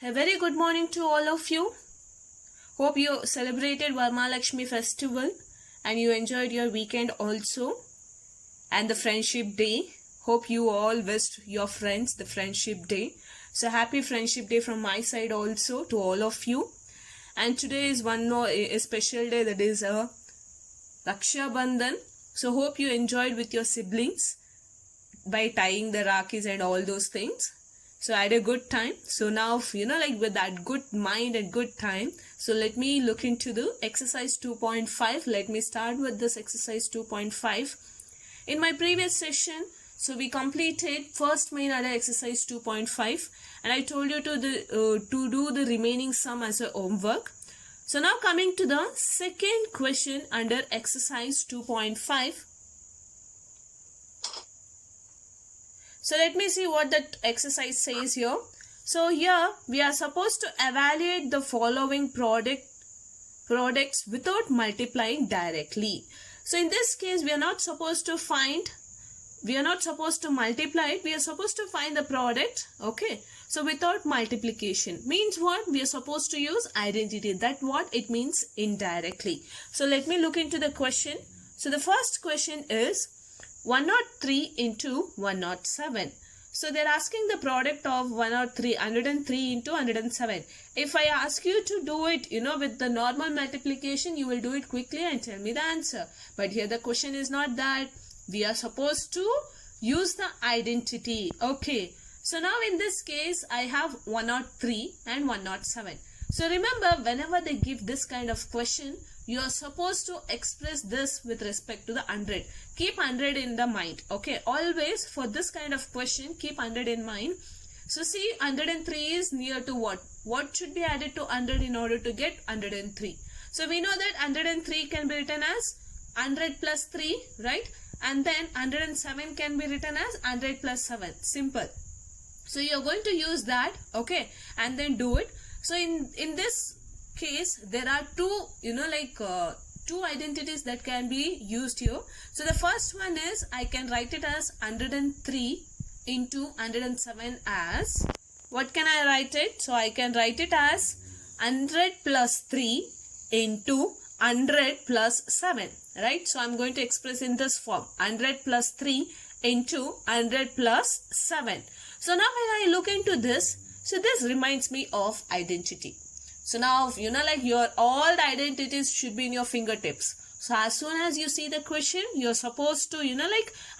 A very good morning to all of you. Hope you celebrated Varmalakshmi festival and you enjoyed your weekend also and the friendship day. Hope you all wished your friends the friendship day. So happy friendship day from my side also to all of you. And today is a special day, that is a Raksha Bandhan. So hope you enjoyed with your siblings by tying the Rakhis and all those things. So I had a good time. So now, with that good mind and good time, so let me look into the exercise 2.5. Let me start with this exercise 2.5. In my previous session, so we completed first main order exercise 2.5 and I told you to do the remaining sum as a homework. So now coming to the second question under exercise 2.5. So let me see what that exercise says here. So here we are supposed to evaluate the following products without multiplying directly. So in this case we are not supposed to multiply it, we are supposed to find the product. Okay, so without multiplication means what? We are supposed to use identity. That what it means indirectly. So let me look into the question. So the first question is 103 into 107. So they're asking the product of 103 into 107. If I ask you to do it, with the normal multiplication, you will do it quickly and tell me the answer. But here the question is not that. We are supposed to use the identity. Okay. So now in this case, I have 103 and 107. So remember, whenever they give this kind of question, you are supposed to express this with respect to the 100. Keep 100 in the mind. Okay, always for this kind of question, keep 100 in mind. So see, 103 is near to what? What should be added to 100 in order to get 103? So we know that 103 can be written as 100 plus 3, right? And then 107 can be written as 100 plus 7. Simple. So you're going to use that, okay, and then do it. So in this case, there are two identities that can be used here. So the first one is, I can write it as 103 into 107 as, what can I write it? So I can write it as 100 plus 3 into 100 plus 7, right? So I'm going to express in this form, 100 plus 3 into 100 plus 7. So now when I look into this, so this reminds me of identity. So now, your all the identities should be in your fingertips. So as soon as you see the question, you're supposed to,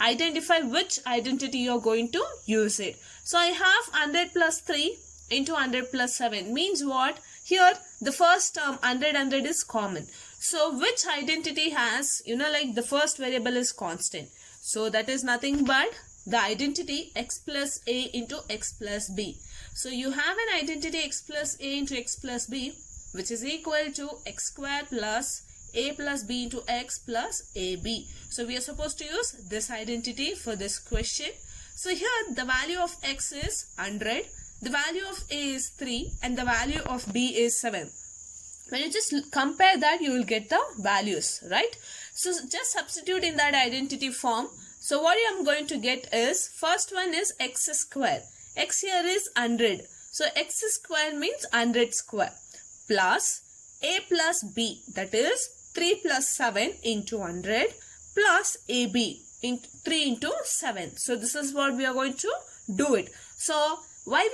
identify which identity you're going to use it. So I have 100 plus 3 into 100 plus 7 means what? Here, the first term 100 is common. So which identity has, the first variable is constant. So that is nothing but the identity x plus a into x plus b. So you have an identity x plus a into x plus b, which is equal to x square plus a plus b into x plus ab. So we are supposed to use this identity for this question. So here the value of x is 100, the value of a is 3 and the value of b is 7. When you just compare that, you will get the values, right? So just substitute in that identity form. So what I am going to get is, first one is x square. X here is 100. So x square means 100 square plus a plus b, that is 3 plus 7 into 100 plus ab in 3 into 7. So this is what we are going to do it. So why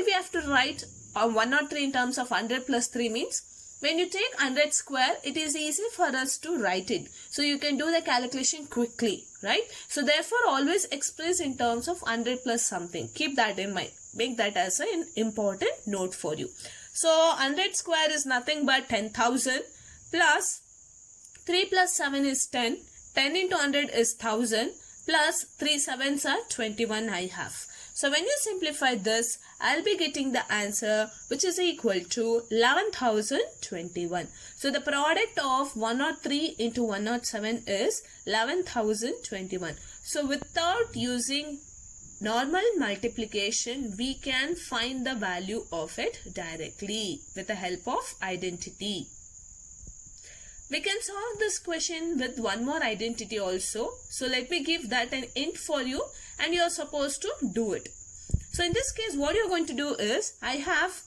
we have to write 103 in terms of 100 plus 3 means, when you take 100 square, it is easy for us to write it. So you can do the calculation quickly, right? So therefore, always express in terms of 100 plus something. Keep that in mind. Make that as an important note for you. So 100 square is nothing but 10,000 plus 3 plus 7 is 10. 10 into 100 is 1000 plus 3 sevens are 21 I have. So when you simplify this, I'll be getting the answer which is equal to 11,021. So the product of 103 into 107 is 11,021. So without using normal multiplication, we can find the value of it directly with the help of identity. We can solve this question with one more identity also. So let me give that an int for you and you are supposed to do it. So in this case, what you're going to do is, I have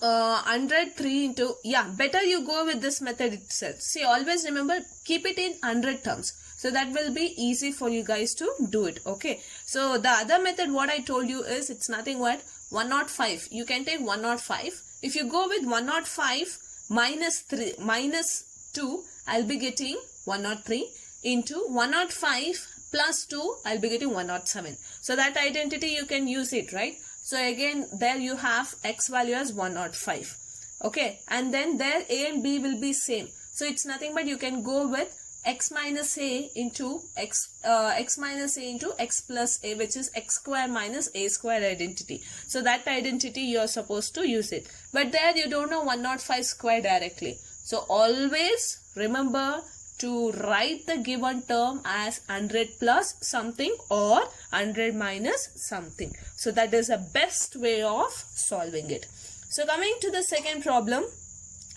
103 into, better you go with this method itself. See, always remember, keep it in 100 terms. So that will be easy for you guys to do it. Okay. So the other method what I told you is, it's nothing but 105. You can take 105. If you go with 105 minus 2, I'll be getting 103 into 105 plus 2, I'll be getting 107. So that identity you can use it, right? So again, there you have x value as 105. Okay. And then there a and b will be same. So it's nothing but you can go with x minus a into x minus a into x plus a, which is x square minus a square identity. So that identity you are supposed to use it. But there you don't know 105 square directly. So always remember to write the given term as 100 plus something or 100 minus something. So that is the best way of solving it. So coming to the second problem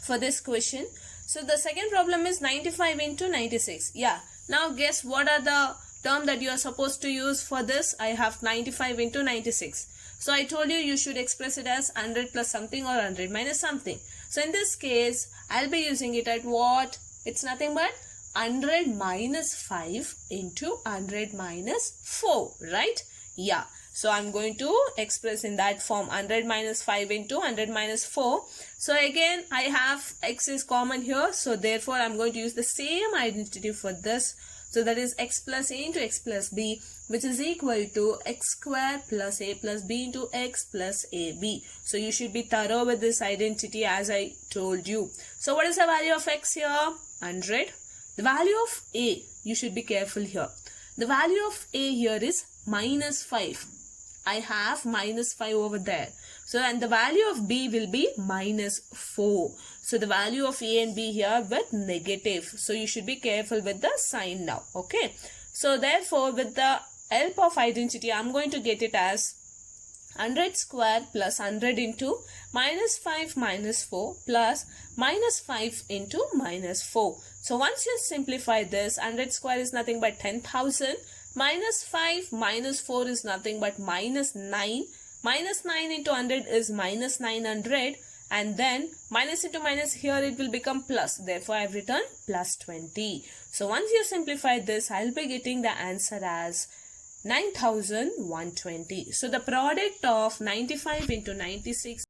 for this question. So the second problem is 95 into 96. Yeah. Now guess what are the term that you are supposed to use for this? I have 95 into 96. So I told you you should express it as 100 plus something or 100 minus something. So in this case, I'll be using it at what? It's nothing but 100 minus 5 into 100 minus 4, right? Yeah. So I'm going to express in that form 100 minus 5 into 100 minus 4. So again, I have x is common here. So therefore, I'm going to use the same identity for this. So that is x plus a into x plus b, which is equal to x square plus a plus b into x plus ab. So you should be thorough with this identity as I told you. So what is the value of x here? 100. The value of a, you should be careful here. The value of a here is minus 5. I have minus 5 over there. So and the value of b will be minus 4. So the value of a and b here with negative. So you should be careful with the sign now. Okay. So therefore with the help of identity, I'm going to get it as 100 square plus 100 into minus 5 minus 4 plus minus 5 into minus 4. So once you simplify this, 100 square is nothing but 10,000. Minus 5 minus 4 is nothing but minus 9. Minus 9 into 100 is minus 900. And then minus into minus, here it will become plus. Therefore, I have written plus 20. So once you simplify this, I'll be getting the answer as 9,120. So the product of 95 into 96